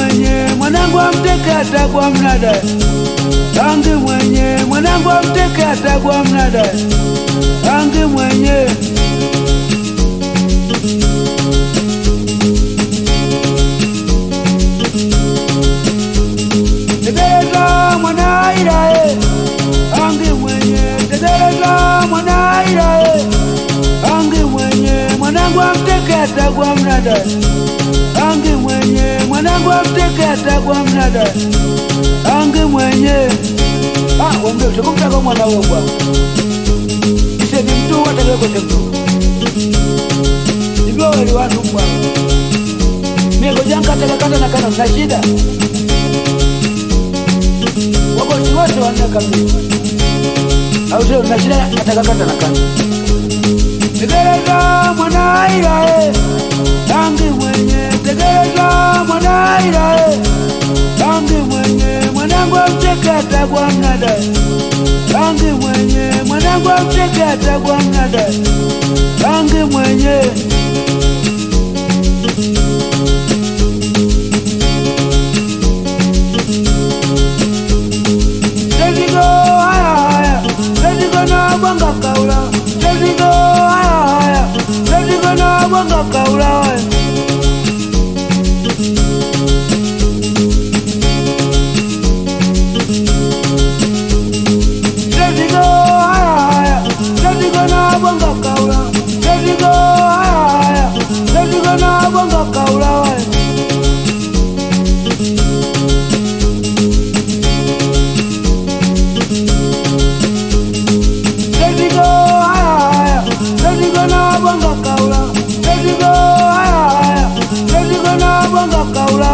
mwenye mwanangu amteke atagwa mnada. Rangi mwenye mwanangu amteke atagwa mnada. Rangi mwenye tegereza mwana irae. Rangi mwenye tegereza mwana irae. Rangi mwenye mwanangu amteke atagwa mnada. Rangi mwenye mwanangu amteke atagwa mnada. Rangi mwenye wambia usikumtaka mwana wogwa. Ise ni mtu watakeko mtu. Hivyo wali watu mbwa. Miego janka telekata na kana na shida. Wako si wote wana kamili. Au sio na shida atakakata na kana. Tegereza mwana irae. Rangi mwenye tegereza mwana irae. Rangi mwenye mwanangu amteke atagwa mnada. Rangi mwenye mwanangu amteke atagwa mnada. Rangi mwenye tezigo haya haya. Tezigo na bwanga kaula. Tezigo haya haya. Tezigo na bwanga kaula. Tezigo haya haya. Tezigo na bwanga kaula. Tezigo haya haya. Tezigo na bwanga kaula. Tezigo haya haya. Tezigo na bwanga kaula. Tezigo haya haya. Tezigo na bwanga kaula.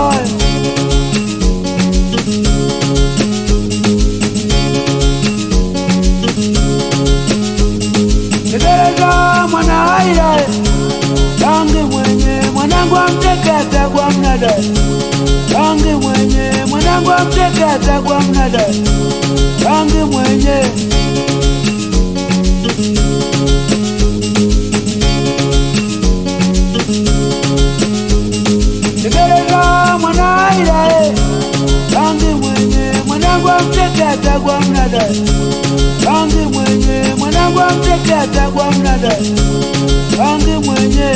Tegereza mwana irae. Rangi mwenye mwanangu amteke atagwa mnada. Rangi mwenye mwanangu amteke atagwa mnada. Rangi mwenye tegereza mwana irae. Rangi mwenye mwanangu amteke atagwa mnada. Rangi mwenye mwanangu amteke atagwa mnada. Rangi mwenye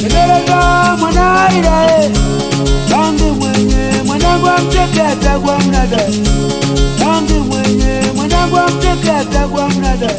tegereza mwana irae. Rangi mwenye mwanangu amteke atagwa mnada. Rangi mwenye mwanangu amteke atagwa mnada.